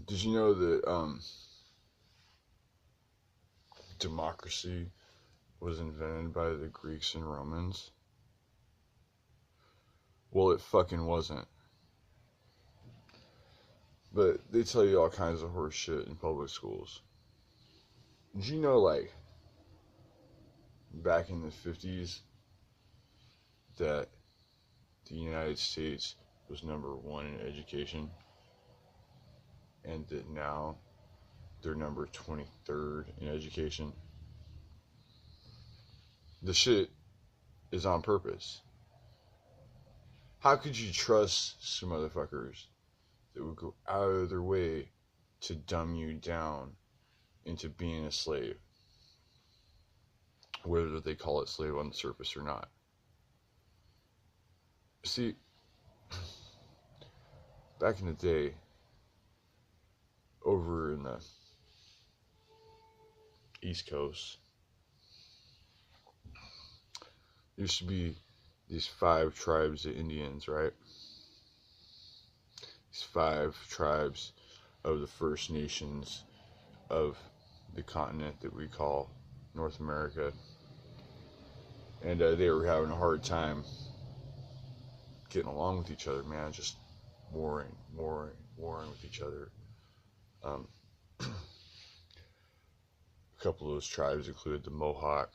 Did you know that democracy was invented by the Greeks and Romans? Well, it fucking wasn't. But they tell you all kinds of horse shit in public schools. Did you know, like, back in the 50s, that the United States was #1 in education, and that now they're number 23rd in education? The shit is on purpose. How could you trust some motherfuckers that would go out of their way to dumb you down into being a slave, whether they call it slave on the surface or not? See, back in the day, over in the East Coast, there used to be these 5 tribes of Indians, right? These 5 tribes of the First Nations of the continent that we call North America. And they were having a hard time getting along with each other, man. Just warring with each other. A couple of those tribes included the Mohawk,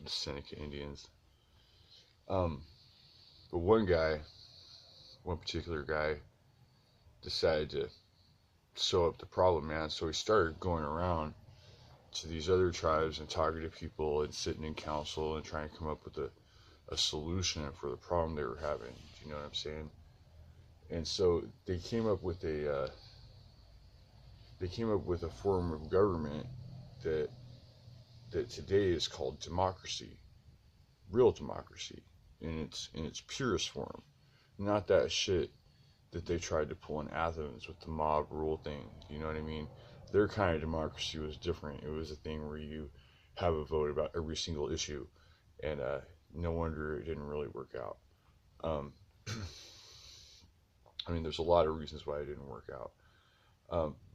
the Seneca Indians. But one particular guy, decided to sew up the problem, man. So he started going around to these other tribes and talking to people and sitting in council and trying to come up with a solution for the problem they were having. Do you know what I'm saying? And so they came up with a form of government that today is called democracy, real democracy in its purest form, not that shit that they tried to pull in Athens with the mob rule thing. You know what I mean? Their kind of democracy was different. It was a thing where you have a vote about every single issue, and no wonder it didn't really work out. I mean, there's a lot of reasons why it didn't work out,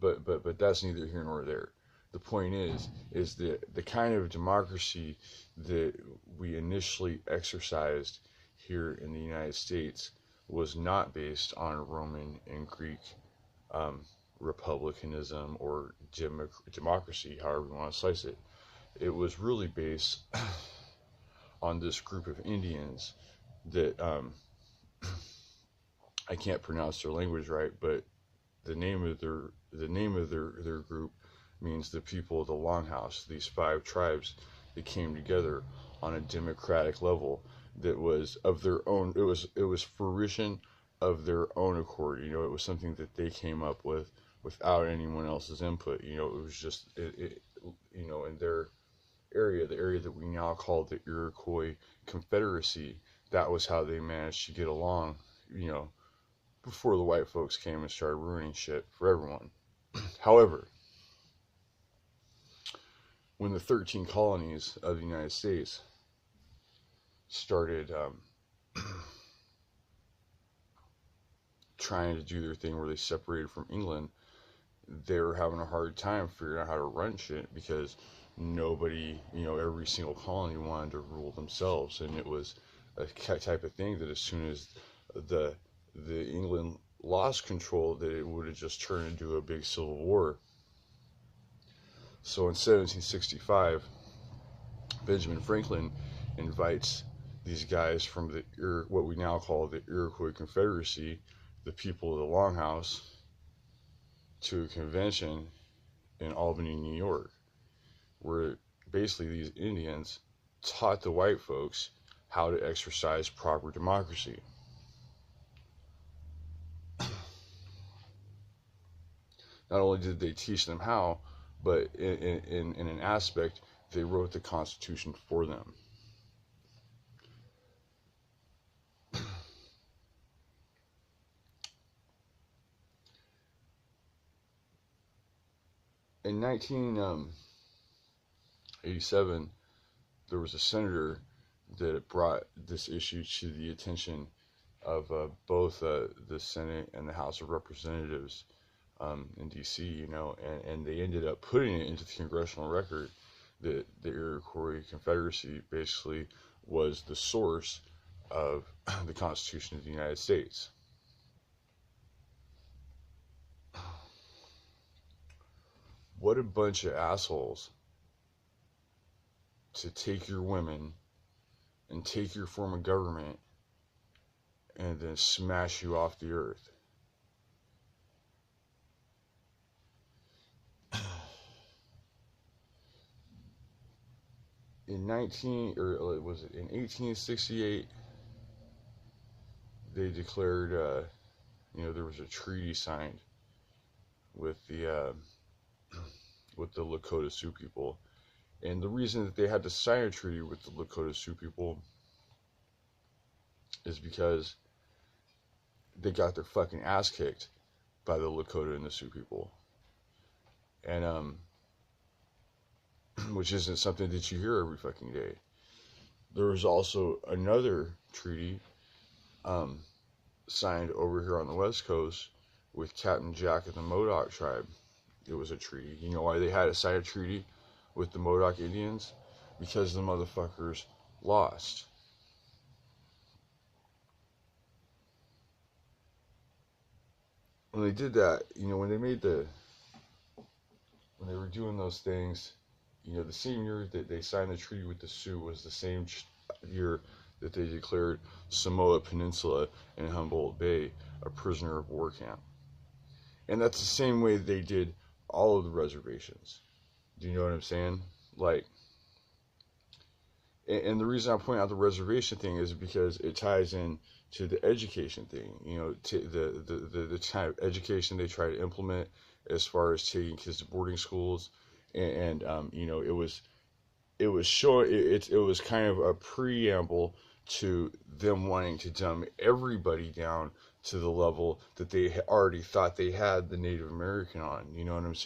but that's neither here nor there. The point is that the kind of democracy that we initially exercised here in the United States was not based on Roman and Greek republicanism or democracy, however you want to slice it. It was really based on this group of Indians that I can't pronounce their language right, but the name of their group means the people of the Longhouse. These 5 tribes that came together on a democratic level that was of their own. It was fruition of their own accord. You know, it was something that they came up with without anyone else's input. You know, it was just you know, in their area, the area that we now call the Iroquois Confederacy. That was how they managed to get along. You know, before the white folks came and started ruining shit for everyone. However, when the 13 colonies of the United States started trying to do their thing where they separated from England, they were having a hard time figuring out how to run shit because nobody, you know, every single colony wanted to rule themselves, and it was a type of thing that as soon as the England lost control, that it would have just turned into a big civil war. So in 1765, Benjamin Franklin invites these guys from what we now call the Iroquois Confederacy, the people of the Longhouse, to a convention in Albany, New York, where basically these Indians taught the white folks how to exercise proper democracy. Not only did they teach them how, but in an aspect, they wrote the Constitution for them. In 1987, there was a senator that brought this issue to the attention of both the Senate and the House of Representatives. in D.C., you know, and they ended up putting it into the congressional record that the Iroquois Confederacy basically was the source of the Constitution of the United States. What a bunch of assholes to take your women and take your form of government and then smash you off the earth. In 1868, they declared, there was a treaty signed with the Lakota Sioux people. And the reason that they had to sign a treaty with the Lakota Sioux people is because they got their fucking ass kicked by the Lakota and the Sioux people. And, which isn't something that you hear every fucking day. There was also another treaty signed over here on the West Coast with Captain Jack of the Modoc tribe. It was a treaty. You know why they had to sign a treaty with the Modoc Indians? Because the motherfuckers lost. When they did that, when they were doing those things, the same year that they signed the treaty with the Sioux was the same year that they declared Samoa Peninsula and Humboldt Bay a prisoner of war camp. And that's the same way they did all of the reservations. Do you know what I'm saying? And the reason I point out the reservation thing is because it ties in to the education thing, to the type of education they try to implement as far as taking kids to boarding schools. And it was kind of a preamble to them wanting to dumb everybody down to the level that they already thought they had the Native American on. You know what I'm saying?